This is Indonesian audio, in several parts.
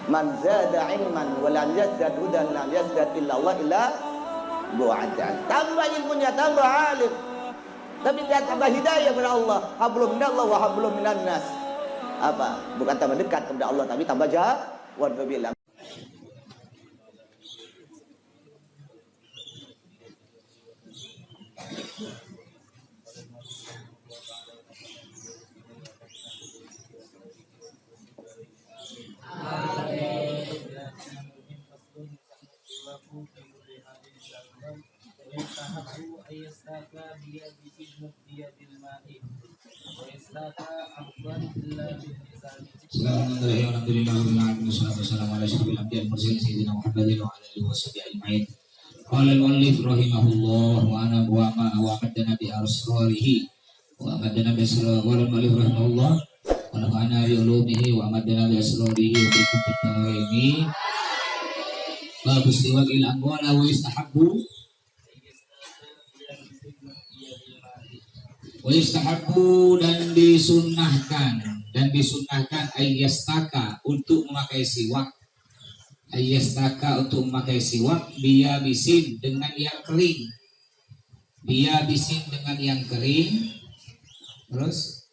Man zada ilman wa lam yazdad hudan lam yazdad illa Allah illa bu'adan. Tambah ilmunya, tambah alim, tapi tidak tambah hidayah kepada Allah. Hablum minallah wa hablum minan nas. Apa? Bukan tambah dekat kepada Allah, tapi tambah jauh. Wa bilang. Qala al-muallif rahimahullah wa ana wa ma wa qaddana bi asrarihi wa qaddana bi asrarihi wa al-muallif rahimahullah wa nafa'ana bi ulumihi wa qaddana bi asrarihi wa bi kutubihi babu istiwa'il aqwala wa istahabbu dan disunnahkan ayyastaka untuk memakai siwak, biya bisin dengan yang kering, terus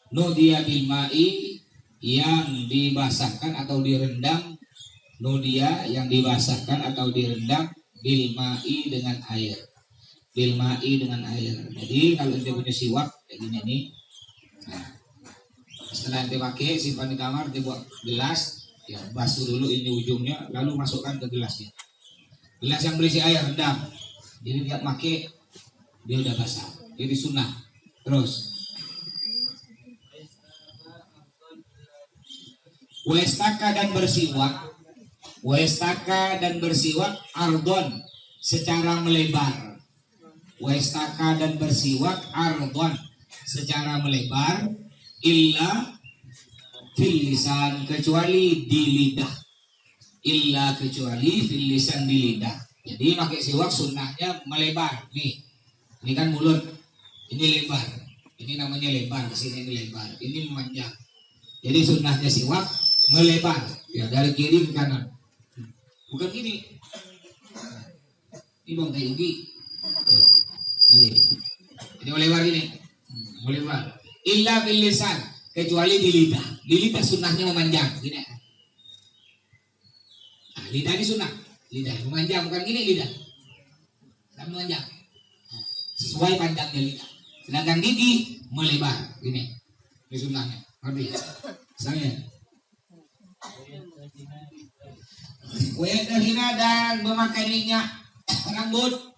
nudia bil ma'i yang dibasahkan atau direndam, bil ma'i dengan air. Jadi kalau dia punya siwak kayak gini nih, nah, setelah dia pakai simpan di kamar, dia buat gelas, ya basuh dulu ini ujungnya, lalu masukkan ke gelasnya. Gelas yang berisi air rendam, jadi dia pakai dia udah basah, jadi sunnah. Terus westaka dan bersiwak ardon secara melebar. Westaka dan bersiwak ardon secara melebar, illa fil lisan kecuali di lidah, fil lisan di lidah. Jadi pakai siwak sunnahnya melebar. Nih, ini kan mulut, ini lebar, ini namanya lebar, kesini ini lebar, ini memanjang. Jadi sunnahnya siwak melebar, ya dari kiri ke kanan, bukan gini. Ini bang kayak gini. Ini melebar gini, melebar. Illa bil lisan kecuali di lidah. Di lidah sunnahnya memanjang gini. Nah, lidah ini sunnah, lidah memanjang, bukan gini lidah, tapi memanjang sesuai panjangnya lidah. Sedangkan gigi melebar gini, ini sunnahnya. Ngerti? Misalnya wayadahina dan memakai minyak rambut.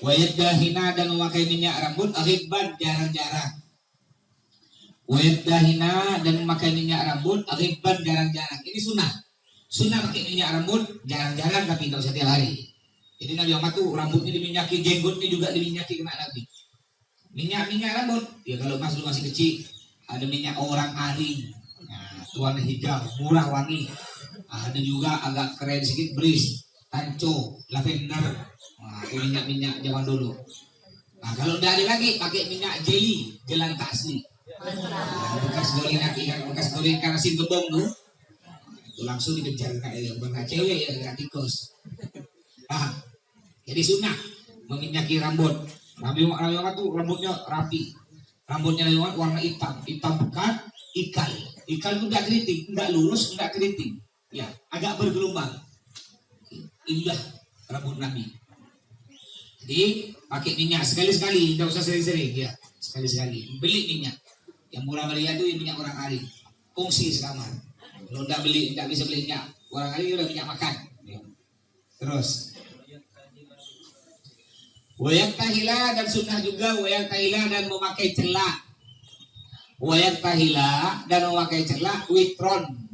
Wayadahina dan memakai minyak rambut aghibban jarang-jarang. Wayadahina dan memakai minyak rambut aghibban jarang-jarang. Ini sunnah pakai minyak rambut jarang-jarang, tapi tidak usah tiap hari. Jadi Nabi Muhammad tuh rambutnya diminyaki, jenggotnya juga diminyaki kena Nabi. Minyak rambut, ya kalau masih kecil ada minyak orang aring, nah, warna hijau, murah wangi. Ada juga agak keren sedikit, beris, tanco, lavender. Nah, itu minyak zaman dulu. Nah, kalau udah ada lagi pakai minyak jeli, jelantah asli. Nah, bekas goreng ikan asin gebong tuh, itu langsung dikejar kayak bukan cewek ya, kayak tikus. Nah, jadi sunnah meminyaki rambut. Nabi Muhammad tuh rambutnya rapi. Rambutnya Nabi Muhammad warna hitam pekat, ikal itu enggak keriting, enggak lurus, enggak keriting. Ya, agak bergelombang. Inilah rambut Nabi. Jadi pakai minyak sekali-sekali, tidak usah sering-sering ya, sekali-sekali. Beli minyak yang murah meriah itu minyak orang aring, kongsi sekamar. Kalau tidak bisa beli minyak orang aring, udah minyak makan. Ya. Terus wayak tahila dan sunnah juga wayak tahila dan memakai celak. Wayak tahila dan memakai celak witron,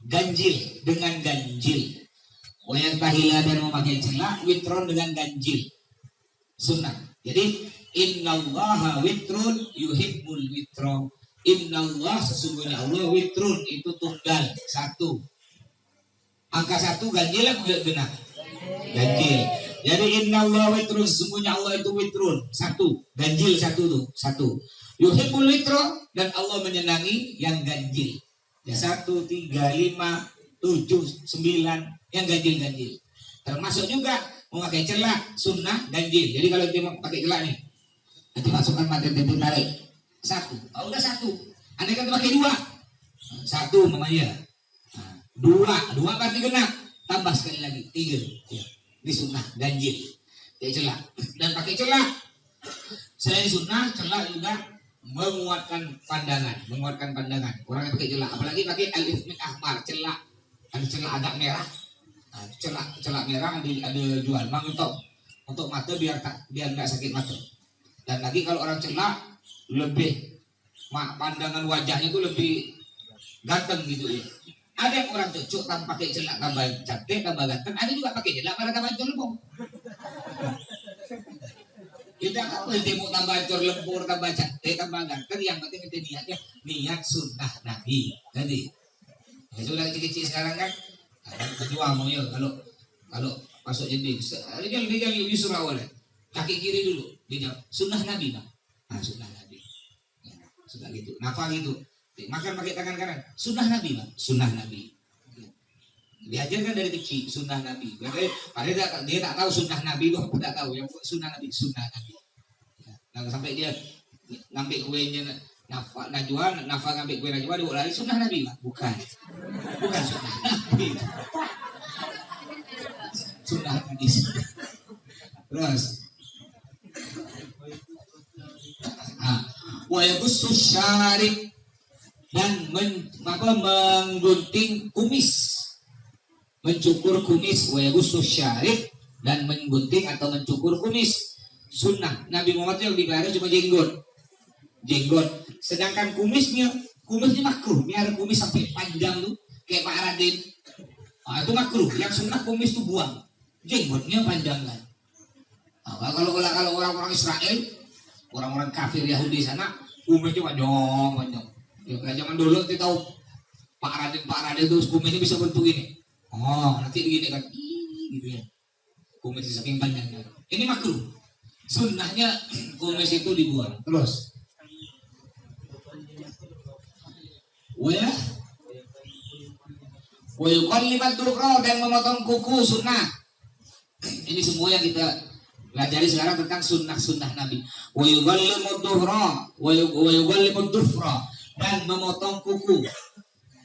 ganjil dengan ganjil. Wayak tahila dan memakai celak witron dengan ganjil. Sunnah. Jadi innallaha witrun yuhibbul witro. Innallah sesungguhnya Allah witrun itu tunggal satu. Angka satu ganjil atau genap? Ganjil. Jadi innallah witrun sesungguhnya Allah itu witrun satu. Ganjil satu tuh satu. Yuhibbul witro dan Allah menyenangi yang ganjil. Ya 1, 3, 5, 7, 9 yang ganjil-ganjil. Termasuk juga memakai celak sunnah ganjil. Jadi kalau dia mau pakai celak nih, nanti masukkan mata tempo tarik 1. Oh, udah 1. Anda kan pakai 2. 1 namanya. Nah, 2 berarti genap. Tambah sekali lagi 3. Ya. Ini sunnah ganjil. Pakai celak dan pakai celak. Selain sunnah, celak juga menguatkan pandangan. Orang yang pakai celak, apalagi pakai alif ahmar, celak. Ada celak agak merah. Nah, celak merah ada jual. Mang untuk mata biar nggak sakit mata. Dan lagi kalau orang celak lebih pandangan wajahnya itu lebih ganteng gitu ya. Ada yang orang cocok tanpa pakai celak tambah cantik, tambah ganteng. Ada juga pakai celak pada tambah lempur. Tidak apa yang mau tambah lempur, tambah cantik, tambah ganteng. Yang penting itu niatnya niat sunnah Nabi. Jadi ya sudah kecil-kecil sekarang kan. Kejual mau ya kalau masuk jadi dia yusra awalnya kaki kiri dulu dia sunnah Nabi bang. Nah sunnah Nabi ya, sudah gitu nafal gitu makan pakai tangan kanan sunnah Nabi bang, sunnah Nabi ya. Diajarkan dari kecil sunnah Nabi padahal dia tak tahu sunnah Nabi itu tidak tahu yang sunnah Nabi ya. Nah, sampai dia ngambil kuenya Najwa ngambil kue Najwa dia lari sunnah Nabi bang. Bukan sunnah Nabi, sunnah hadis. Terus wa yabussu syarib dan menggunting kumis, mencukur kumis. Wa yabussu syarib dan menggunting atau mencukur kumis sunnah. Nabi Muhammad yang dipelihara cuma jenggot, sedangkan kumisnya makruh. Biar kumis sampai panjang tuh kayak Pak Raden, itu makruh. Yang sunnah kumis tuh buang, jenggotnya panjangkan. Kalau orang-orang Israel, orang-orang kafir Yahudi sana, kumisnya panjang. Ya, zaman dulu kita tahu Pak Raden tuh kumisnya bisa bentuk ini. Oh, nanti begini kan, gitu ya. Kumisnya saking panjangnya. Ini makruh. Sunnahnya kumis itu dibuang. Terus. Wa yuqallibat dhufra dan memotong kuku sunnah. Ini semua yang kita pelajari sekarang tentang sunnah Nabi. Wa yuqallimud dhufra dan memotong kuku.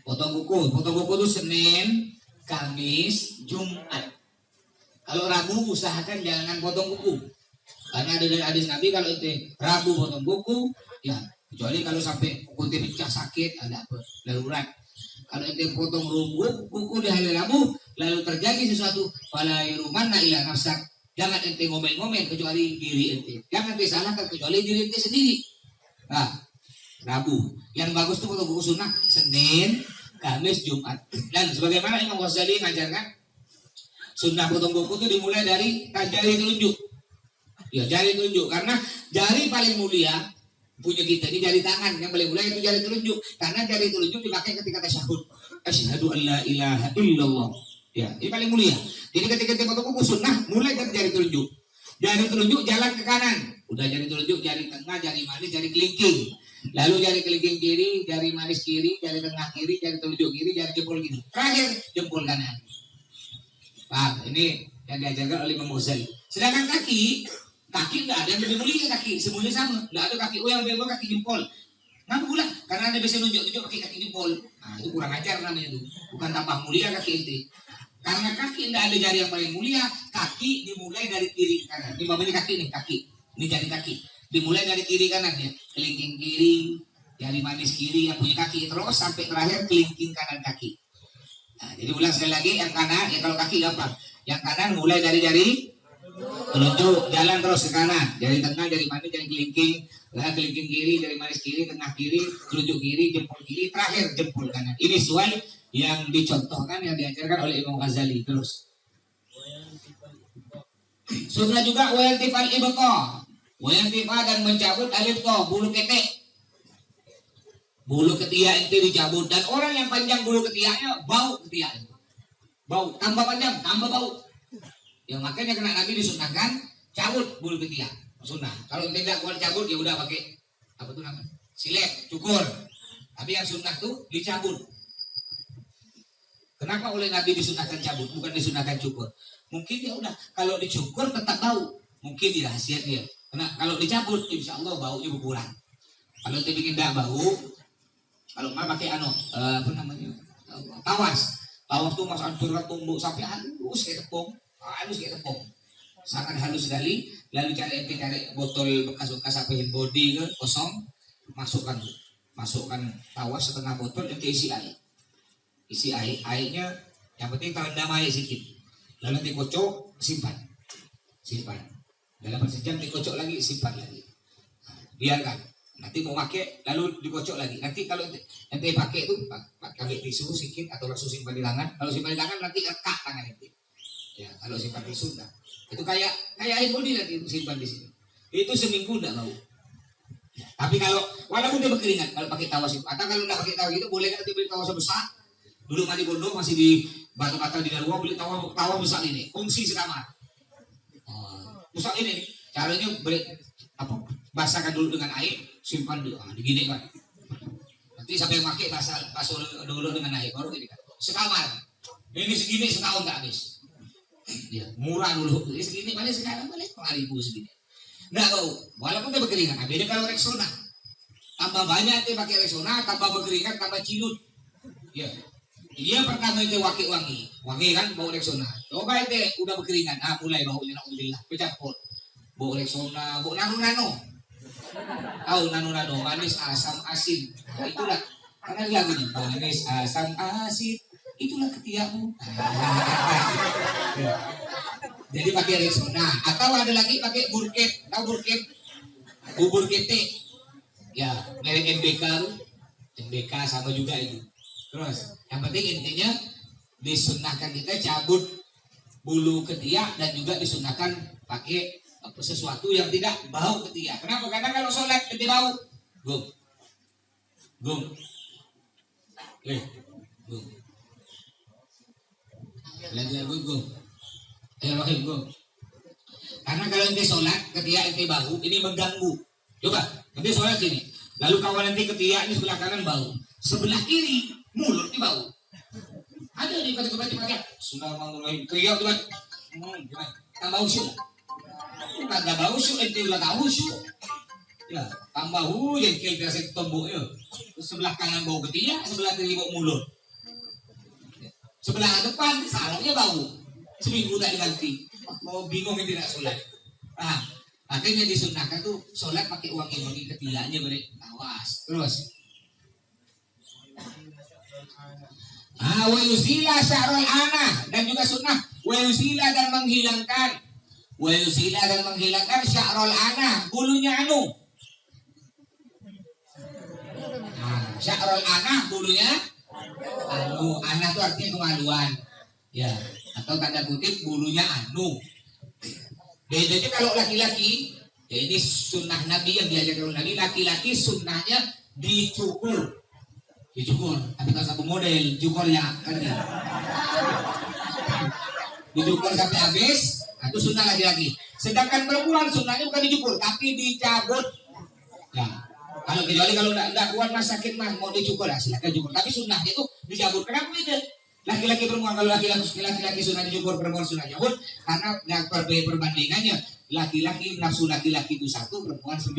Potong kuku itu Senin, Kamis, Jumat. Kalau Rabu usahakan jangan potong kuku. Karena ada dari hadis Nabi kalau itu Rabu potong kuku, ya kecuali kalau sampai kuku pecah sakit ada apa darurat. Kalau ente potong kuku di hari Rabu lalu terjadi sesuatu fala yurumanna ila nafsak, jangan ente ngomel-ngomel kecuali diri ente, jangan disalahkan kecuali diri ente sendiri. Nah Rabu yang bagus tuh potong kuku sunnah Senin, Kamis, Jumat. Dan sebagaimana Imam Ghazali mengajarkan sunnah potong kuku itu dimulai dari jari telunjuk. Ya jari telunjuk, karena jari paling mulia punya kita ini jari tangan yang paling mulia itu jari telunjuk, karena jari telunjuk dipakai ketika tasyahud, asyhadu an la ilaha illallah. Ya, ini paling mulia. Jadi ketika kita potong kuku sunnah mulai dari jari telunjuk. Jari telunjuk jalan ke kanan, udah jari telunjuk, jari tengah, jari manis, jari kelingking. Lalu jari kelingking kiri, jari manis kiri, jari tengah kiri, jari telunjuk kiri, jari jempol kiri. Terakhir jempol kanan. Paham? Ini yang diajarkan oleh Imam Ghazali. Sedangkan kaki nggak ada yang lebih mulia kaki, semuanya sama. Nggak ada kaki yang lebih mulia kaki jempol. Kenapa pula? Karena Anda bisa nunjuk-nunjuk pakai kaki jempol. Nah, itu kurang ajar namanya itu. Bukan tambah mulia kaki itu. Karena kaki tidak ada jari yang paling mulia, kaki dimulai dari kiri ke kanan. Ini namanya kaki nih, kaki. Ini jari kaki. Dimulai dari kiri kanan ya. Kelingking kiri, jari manis kiri yang punya kaki terus sampai terakhir kelingking kanan kaki. Nah, jadi ulang sekali lagi yang kanan, ya kalau kaki gampang. Yang kanan mulai dari jari telunjuk jalan terus ke kanan, jari tengah, jari manis, jari kelingking, kelingking kiri, jari manis kiri, tengah kiri, telunjuk kiri, jempol kiri, terakhir jempol kanan. Ini sesuai yang dicontohkan, yang diajarkan oleh Imam Ghazali. Terus sunnah juga wayantifal ibqa, wayantifa dan mencabut alifqa, bulu ketek, bulu ketiak itu dicabut. Dan orang yang panjang bulu ketiaknya bau ketiak, bau tambah panjang tambah bau. Yang makanya kena Nabi disunahkan cabut bulu ketiak, sunnah. Kalau tidak kuat cabut ya udah pakai apa tuh namanya silet, cukur. Tapi yang sunnah tuh dicabut. Kenapa oleh Nabi disunahkan cabut, bukan disunahkan cukur? Mungkin dia udah kalau dicukur tetap bau, mungkin dirahasiakan dia. Karena kalau dicabut, insya Allah baunya berkurang. Kalau dia bikin tidak bau, kalau nggak pakai apa namanya, tawas. Tawas tuh mas hancur tumbuk sampai halus kayak tepung, sangat halus sekali. Lalu cari botol bekas-bekas apa yang body kosong, masukkan tawas setengah botol, nanti isi airnya, yang penting terendam air sedikit. Lalu nanti kocok, simpan. Dalam sejam dikocok lagi, simpan lagi. Biarkan. Nanti mau pakai, lalu dikocok lagi. Nanti kalau nanti pakai itu, pakai tisu sedikit atau langsung simpan di tangan. Kalau simpan di tangan nanti rekat tangan nanti. Ya, kalau simpan tisu enggak. Itu kayak air body nanti simpan di sini. Itu seminggu enggak bau. Tapi kalau walaupun dia berkeringat, kalau pakai tawas itu, atau kalau enggak pakai tawas itu, boleh nanti beli tawas besar. Dulu mandi pondok masih di batu-batu di luar, beli tawas besar ini, fungsi sekamar. Besar ini, caranya basahkan dulu dengan air, simpan dulu, digini kan. Nanti sampai pakai basuh dulu dengan air, baru ini kan. Sekamar, ini segini setahun tak habis. Ya, murah dulu, ini segini paling sekarang paling 5.000 segini. Nggak bau, walaupun dia berkeringat. Beda kalau Rexona, tambah banyak dia pakai Rexona, tambah berkeringat, tambah cilut. Ya. Dia pertama itu wangi kan bau Rexona. Coba itu udah berkeringat, mulai baunya alhamdulillah pecampur. Bau Rexona, bau nano. Tahu nano, manis asam asin. Nah, itulah karena lagunya manis asam asin. Itulah ketiakmu. Jadi pakai Rexona atau ada lagi pakai burket. Tahu burket? Bubur ketek. Ya, merek MBK sama juga itu. Terus, yang penting intinya disunahkan kita cabut bulu ketiak dan juga disunahkan pakai sesuatu yang tidak bau ketiak. Kenapa? Karena kalau sholat ketika bau, gum. Gum. Karena kalau nanti sholat ketiak nanti bau, ini mengganggu. Coba, nanti sholat sini. Lalu kawan nanti ketiak ini sebelah kanan bau, sebelah kiri mulut di bau. Ada di kata-kata sudah mulai kriak tuh. Gimana? Tambah usul. Kagak bau usul ente udah tahu usul. Ya, tambah yang kira saya tombok ya. Sebelah kanan bau ketiak, sebelah kiri bau mulut. Sebelah depan salahnya bau. Seminggu tak diganti. Mau bingung yang tidak sholat. Akhirnya disunahkan tuh sholat pakai wangi ketiaknya awas. Terus wa yusila sya'rul ana, dan juga sunnah wa yusila dan menghilangkan sya'rul ana, bulunya anu. Sya'rul ana, bulunya anu. Ana itu artinya kemaluan. Ya, atau tanda kutip bulunya anu. Bedanya kalau laki-laki, ya ini sunnah Nabi yang diajarkan oleh Nabi, laki-laki sunnahnya dicukur, tapi kalau satu model cukurnya kan ya. Dicukur sampai habis, itu sunnah laki-laki. Sedangkan perempuan sunnahnya bukan dicukur, tapi dicabut. Ya, kecuali kalau enggak kuat mas sakit mas mau dicukur ya silakan cukur. Tapi sunnahnya itu dicabut. Kenapa itu? Laki-laki perempuan, kalau laki-laki sunnah dicukur, perempuan sunnah cabut, karena perbandingannya laki-laki nafsu laki-laki itu 1, perempuan 9.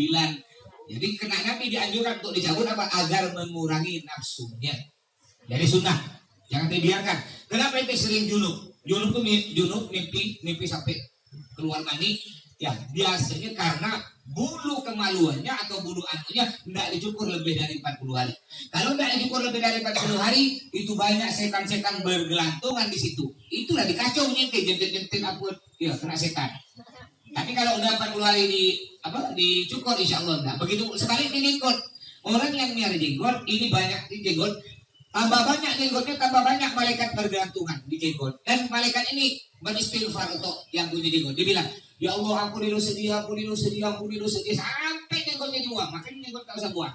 Jadi kena Nabi dianjurkan untuk dicabut apa? Agar mengurangi nafsunya. Jadi sunnah, jangan dibiarkan. Kenapa itu sering junub tuh mimpi sampai keluar mani? Ya biasanya karena bulu kemaluannya atau bulu anunya tidak dicukur lebih dari 40 hari. Kalau tidak dicukur lebih dari 40 hari, itu banyak setan-setan bergelantungan di situ. Itulah dikacau jentik apa? Ya kena setan. Tapi kalau udah 40 hari dicukur, insya Allah enggak. Begitu sebaliknya jenggot. Orang yang miara jenggot, ini banyak di jenggot. Tambah banyak jenggotnya, tambah banyak malaikat bergelantungan di jenggot. Dan malaikat ini beristighfar untuk yang punya jenggot. Dia bilang, ya Allah ampuni dosa dia, sampai jenggotnya dibuang. Makanya jenggot tak usah buang.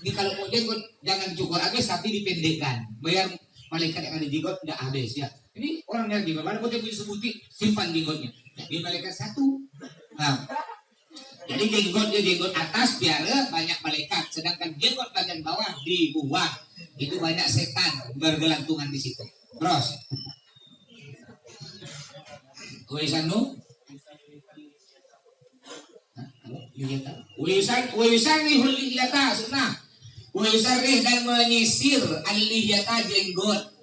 Ini kalau mau jenggot jangan dicukur habis, tapi dipendekkan. Bayar malaikat yang ada jenggot tidak habis ya. Ini orang yang jenggot, mana pun dia punya sebuti, simpan jenggotnya. Jadi malaikat 1. Nah, jadi jenggot atas biara banyak malaikat, sedangkan jenggot bagian bawah dibuang. Itu banyak setan bergelantungan di situ. Terus Waisanu Waisarihul lihiyata sunnah. Waisarih dan menyisir al-lihiyata jenggot.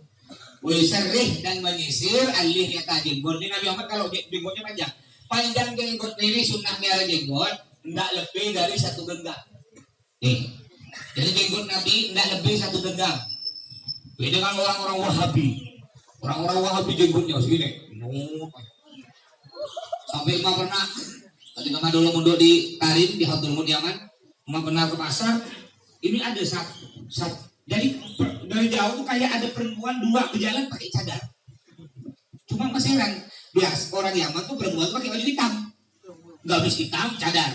Waisarih dan menyisir al-lihiyata jenggot. Ini Nabi Muhammad kalau jenggotnya panjang. Panjang jenggot ini sunnah merah jenggot tidak lebih dari 1 genggam. Nih. Jadi jenggot Nabi tidak lebih 1 genggam. Beda dengan orang-orang Wahabi. Orang-orang Wahabi jenggotnya segini. Sampai emak pernah ketika emak dulu mundur di Tarim di Hadramut Yaman, emak pernah ke pasar. Ini ada jadi dari jauh tuh kayak ada perempuan 2 berjalan pakai cadar. Cuma masih heran, biasa orang Yaman tuh perempuan tuh pakai baju hitam, gamis hitam, cadar.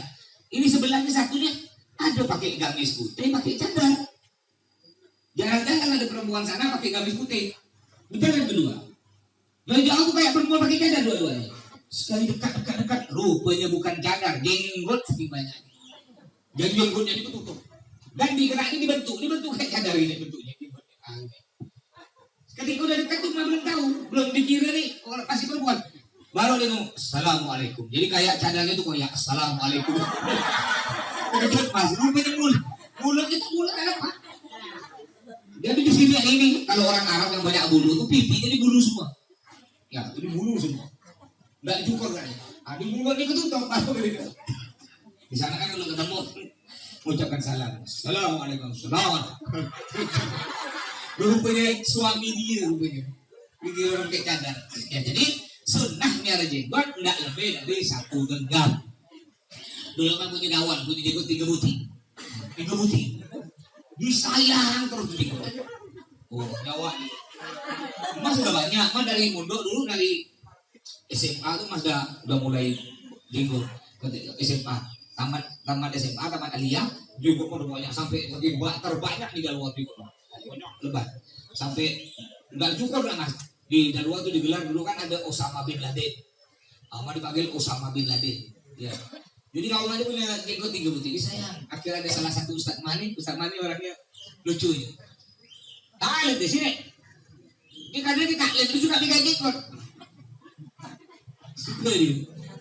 Ini sebelahnya satunya ada pakai gamis putih, pakai cadar. Jarang-jarang ada perempuan sana pakai gamis putih. Berjalan berdua. Dari jauh tuh kayak perempuan pakai cadar dua-duanya. Sekali dekat, rupanya bukan cadar, jenggot saking banyak. Jadi jenggotnya ini ketutup. Dan digeraknya dibentuk kayak cadar ini bentuknya. Ketika udah dekat tuh belum tahu, belum dikira nih orang pasti perempuan. Baru dia ngomong assalamualaikum. Jadi kayak cadarnya tuh kayak assalamualaikum. Dekat mas, rupanya mulutnya tuh mulut apa? Jadi di sini ini kalau orang Arab yang banyak bulu tuh pipinya di bulu semua. Ya, itu di bulu semua. Nggak cukur kan? Di mulutnya ketutup baru gitu. Di sana kan kalau ketemu mengucapkan salam. Assalamualaikum. Assalamualaikum. Rupanya suami dia rupanya. Bikin orang kayak cadar. Ya, jadi sunnah miara jenggot nggak lebih dari 1 genggam. Dulu kan punya dawan, punya jenggot 3 buti. 3 buti. Disayang terus jenggot. Oh, Jawa nih. Mas udah banyak, mas dari Mundo dulu dari SMA tuh mas udah mulai jenggot. SMA, tamat SMA, tamat aliyah, jenggot udah banyak sampai terbanyak di Dalwa jenggot. Banyak lebat. Sampai enggak cukup lah mas. Di Dalwa tuh digelar dulu kan ada Osama bin Laden. Ama dipanggil Osama bin Laden. Ya. Jadi kalau dia punya jenggot 3 butir, sayang. Akhirnya ada salah satu Ustaz Mani orangnya lucu ya. Taklit di sini. Ini kadang dia taklit itu juga tiga jenggot. Suka dia.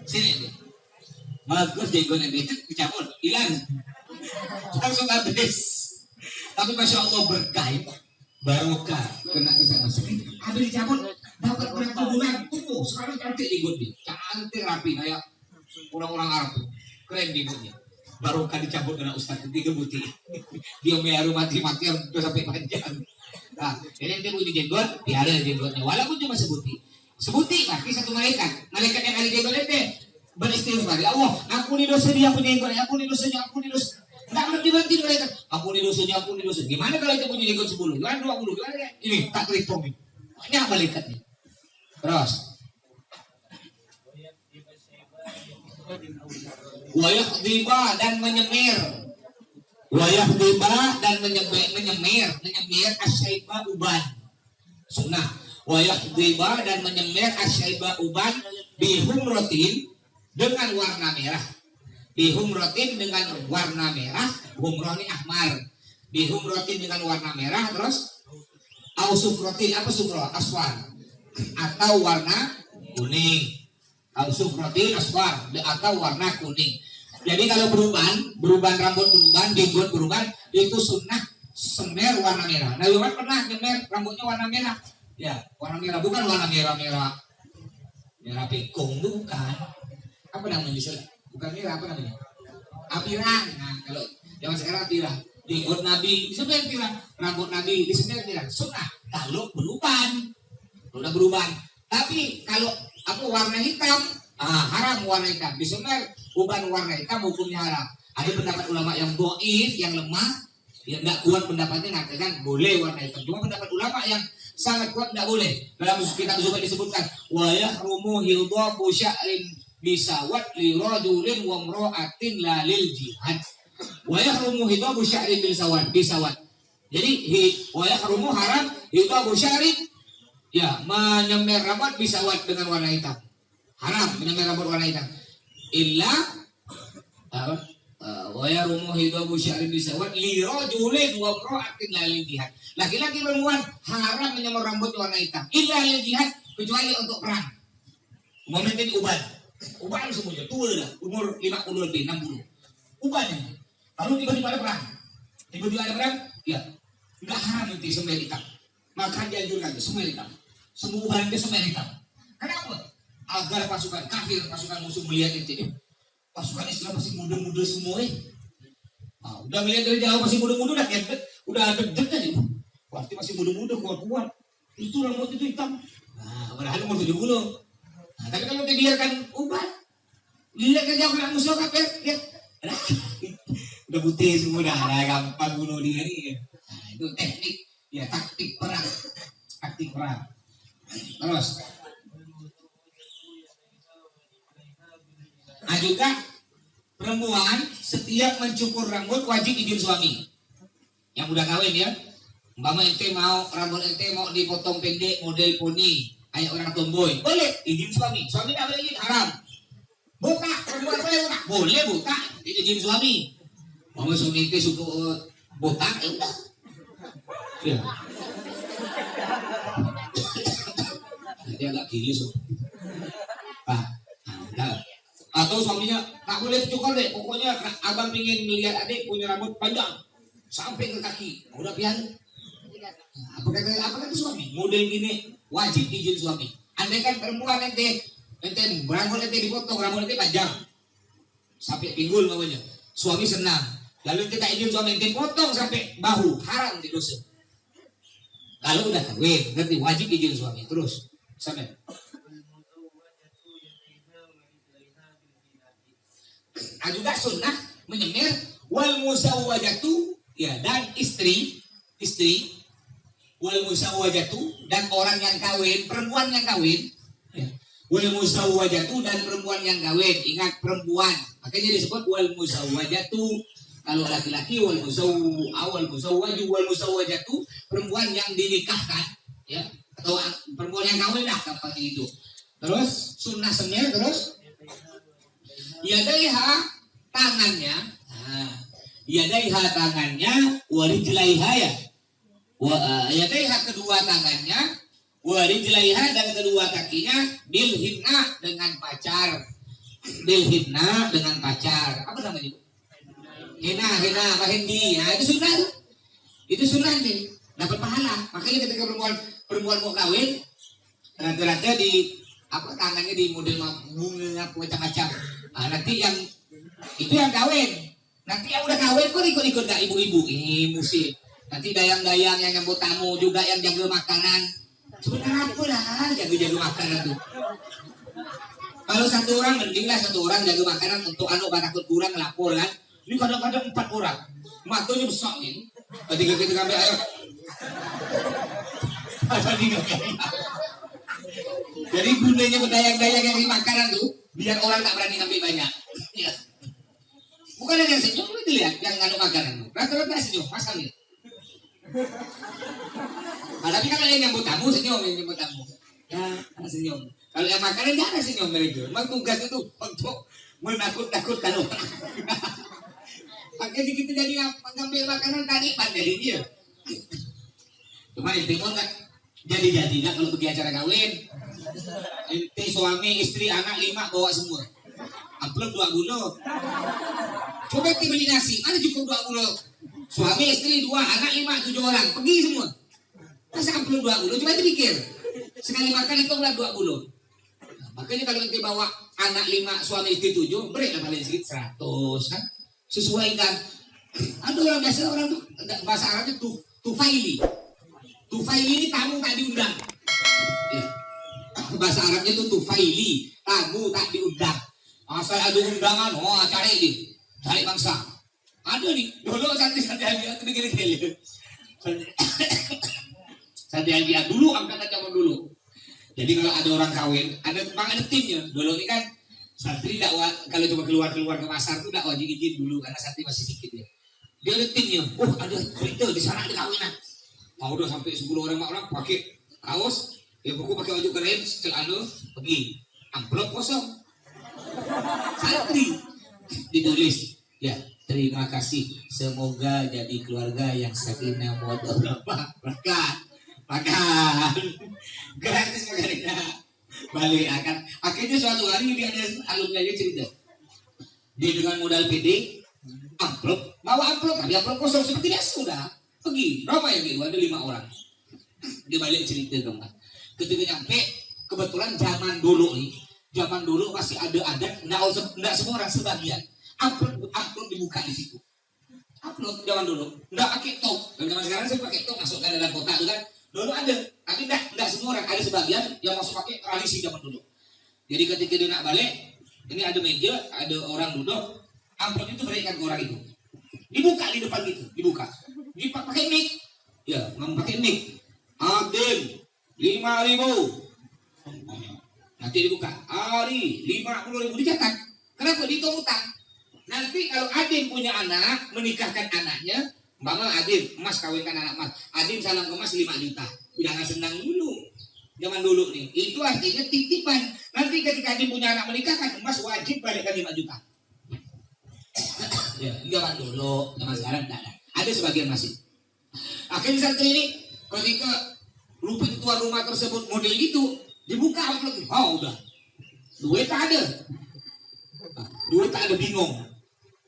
Sini dia. Bagus jenggotnya dia itu dicabut, hilang. Langsung habis. Tapi masya Allah berkah, barokah kena kesana masuk. Habis dicabut, dapat berapa bulan tumbuh. Sekarang cantik jenggot dia, cantik rapi kayak orang-orang Arab tuh. Keren jenggotnya. Barokah dicabut dengan Ustaz 3 butir. Dia meyaru mati-matian udah sampai panjang. Nah, ini dia punya jenggot, dia ada jenggotnya. Walaupun cuma sebuti tapi 1 malaikat. Malaikat yang ada jenggot itu beristighfar. Ya Allah, ampuni dosa dia punya jenggot, ampuni dosanya, ampuni dosa. Enggak berhenti malaikat. Ampuni dosanya, ampuni dosa. Gimana kalau itu punya jenggot 10? Gimana 20? Gimana ya? Ini tak terhitung nih. Banyak malaikatnya. Terus. Wayakdiba dan menyemir. Wayakdiba dan menyemir asyaiba uban. Sunnah. Wayakdiba dan menyemir asyaiba uban bihumrotin dengan warna merah. Bihumrotin dengan warna merah. Humroh ini ahmar. Bihumrotin dengan warna merah. Terus ausufrotin apa sufroh? Aswar atau warna kuning. Ausufrotin aswar atau warna kuning. Jadi kalau beruban rambut beruban, jenggot beruban, itu sunnah semer warna merah. Nabi Muhammad pernah semer rambutnya warna merah. Ya, warna merah, bukan warna merah pekong, bukan. Apa namanya istilah? Bukan merah, apa namanya? Pirang. Nah, kalau zaman sekarang pirang. Jenggot Nabi disemer pirang, rambut Nabi disemer pirang. Sunnah kalau beruban. Udah beruban. Tapi kalau aku warna hitam, haram warna hitam. Disemer uban warna hitam hukumnya haram. Ada pendapat ulama yang dhaif, yang lemah, yang enggak kuat pendapatnya mengatakan boleh warna hitam. Cuma pendapat ulama yang sangat kuat tidak boleh. Dalam kitab Zuhud disebutkan wa yahrumu hidabu sya'rin bisawat li rajulin wa imra'atin la lil jihad. Wa yahrumu hidabu sya'rin bisawat. Jadi wa yahrumu haram hidabu sya'rin ya menyemir rambut bisawat dengan warna hitam. Haram menyemir rambut warna hitam. Illa Wa yarumu hidabu sya'rin bisawat li rajulin wa imra'atin la lil jihad. Laki-laki perempuan haram menyemur rambut warna hitam illa lil jihad, kecuali untuk perang. Momennya di uban. Uban semuanya tua dah, umur 50 lebih 60. Uban ini. Kalau tiba-tiba ada perang. Tiba-tiba ada perang, ya enggak haram nanti semua hitam. Maka dianjurkan semua hitam. Semua uban itu semua hitam. Kenapa? Agar pasukan kafir, pasukan musuh melihat itu. Pasukan Islam masih muda-muda semua. Udah melihat dari jauh masih muda-muda, udah deg-deg kan itu. Pasti masih muda-muda, kuat-kuat. Itu rambut itu hitam. Padahal umur 70. Tapi kalau dibiarkan ubat, lihat kerja orang musuh kafir, lihat, udah putih semua, dah gampang bunuh dia nih. Itu teknik, ya taktik perang. Terus, juga perempuan setiap mencukur rambut wajib izin suami. Yang udah kawin ya, umpama ente mau rambut ente mau dipotong pendek model poni, kayak orang tomboy, boleh izin suami. Suami tidak boleh izin, haram. Buka, perempuan boleh buka, izin suami. Mau suami ente suka botak, ya udah. Ya. Dia agak gili so. Atau suaminya tak boleh cukur deh, pokoknya abang pingin melihat adik punya rambut panjang sampai ke kaki, udah pian. Apa kata suami? Model gini wajib izin suami. Andai kan perempuan ente rambut ente dipotong, rambut ente panjang sampai pinggul namanya, suami senang. Lalu ente tak izin suami, ente potong sampai bahu, haram di dosa. Kalau udah kawin, nanti wajib izin suami. Terus sampai juga sunnah menyemir wal musawwajatu, ya, dan istri wal musawwajatu, dan orang yang kawin, perempuan yang kawin, ya. Wal musawwajatu, dan perempuan yang kawin. Ingat perempuan, makanya disebut wal musawwajatu. Kalau laki-laki wal musawwaju wal musawwajatu, perempuan yang dinikahkan, ya, atau perempuan yang kawin lah gampang itu. Terus sunnah semir, terus yadaiha, tangannya, yadaiha tangannya, warijlaiha, ya, yadaiha kedua tangannya, warijlaiha dan kedua kakinya, bilhinna dengan pacar, apa namanya? Hina, mahendi, ya itu sunnah nih, dapat pahala. Makanya ketika perempuan mau kawin, rata-rata di tangannya di model bunga macam-macam. Nanti yang itu yang kawin, nanti yang udah kawin pun ikut gak ibu-ibu ini musik. Nanti dayang-dayang yang nyambut tamu juga, yang jaga makanan. Sebenarnya apa lah jaga makanan tuh. Kalau satu orang mendinglah satu orang jaga makanan untuk takut kurang lapor kan. Ini kadang-kadang 4 orang, matanya besar nih. Tadi kita ngambil air. Jadi gunanya berdayang-dayang yang di makanan tuh biar orang tak berani ngambil banyak. Ya. Bukan ada yang senyum, lu lihat yang nganu makanan tuh. Rata-rata senyum, pasal nih. Tapi kalau yang nyambut tamu senyum, ya senyum. Kalau yang makanan jangan senyum mereka. Memang tugas itu untuk menakut-nakutkan orang. Pakai dikit jadi ngambil makanan tadi jadi dia. Cuma intinya kan jadi nggak kalau pergi acara kawin. Inti suami, istri, anak 5 bawa semua. Amplop 20. Coba kita beli nasi, mana cukup 20. Suami, istri 2, anak 5, 7 orang. Pergi semua. Masa amplop 20, coba dipikir. Sekali makan itu udah 20. Makanya kalau nanti bawa anak 5, suami istri 7, berilah paling sedikit 100 kan. Sesuaikan. Ada orang biasa, orang tuh bahasa Arabnya tufaili. Tufaili ini tamu tak diundang. Ya. Bahasa Arabnya itu tufaili, tamu tak diundang. Asal ada undangan, acara ini cari bangsa. Ada nih, dulu santai-santai aja itu gini-gini. Santai aja dulu, angkatan zaman dulu. Jadi kalau ada orang kawin, ada timnya. Dulu ini kan santri dakwah, kalau coba keluar ke pasar tuh dakwah izin dulu karena santri masih sedikit ya. Dia ada timnya. Ada berita di sana ada kawinan. Mau udah sampai 10 orang pakai kaos, ya buku pakai baju keren, celana pergi. Amplop kosong. Santri ditulis Ya, terima kasih. Semoga jadi keluarga yang sakinah mawaddah warahmah. Makan. Gratis makannya. Balik akan. Akhirnya suatu hari dia ada alumni dia cerita. Dia dengan modal PD, amplop, bawa amplop, tapi amplop kosong seperti biasa sudah. Pergi, berapa yang gitu? Ada 5 orang. Dia balik cerita teman. Ketika nyampe, kebetulan zaman dulu masih ada adat, enggak semua orang sebagian. Amplop dibuka di situ. Amplop zaman dulu, enggak pakai tok. Dan zaman sekarang saya pakai tok masukkan dalam kotak itu kan. Dulu ada, tapi enggak semua orang, ada sebagian yang masuk pakai tradisi zaman dulu. Jadi ketika dia nak balik, ini ada meja, ada orang duduk, amplop itu berikan ke orang itu. Dibuka di depan gitu, dibuka. Pakai mic. Ya, pakai mic. Adem 5.000. Nanti dibuka. Ari 50.000 dicatat. Kenapa? Dihitung utang. Nanti kalau Adin punya anak, menikahkan anaknya, Mama Adin, Mas kawinkan anak Mas. Adin salam ke Mas 5 juta. Jangan senang dulu. Zaman dulu nih. Itu artinya titipan. Nanti ketika Adin punya anak menikahkan, Mas wajib balikkan 5 juta. Ya, zaman dulu, zaman sekarang tidak ada. Ada sebagian masih. Akhirnya satu ini, ketika lupa tuan rumah tersebut model gitu, dibuka amplop. Oh udah. Duit tak ada. Duit tak ada, bingung.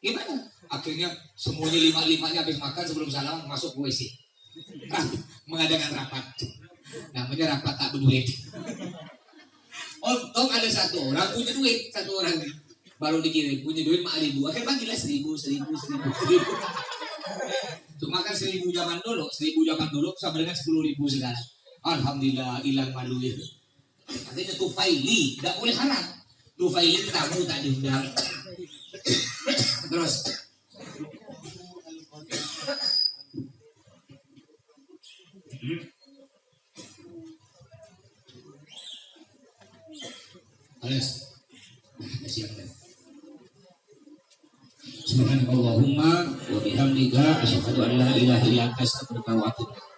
Gimana? Akhirnya semuanya 5-5-nya habis makan sebelum salaman masuk ke WC. Mengadakan rapat. Namanya rapat tak berduit. Untung ada satu orang punya duit, satu orang baru dikirim punya duit 5.000. Akhirnya panggilnya 1.000. Cuma kan 1.000 zaman dulu sama dengan 10.000 sekarang. Alhamdulillah hilang malu ya. Katanya tufaili, tidak boleh haram. Tufaili tamu tak diundang. Terus Subhanallahumma wa bihamdika asyhadu an la ilaha illa anta astaghfiruka wa atubu ilaik.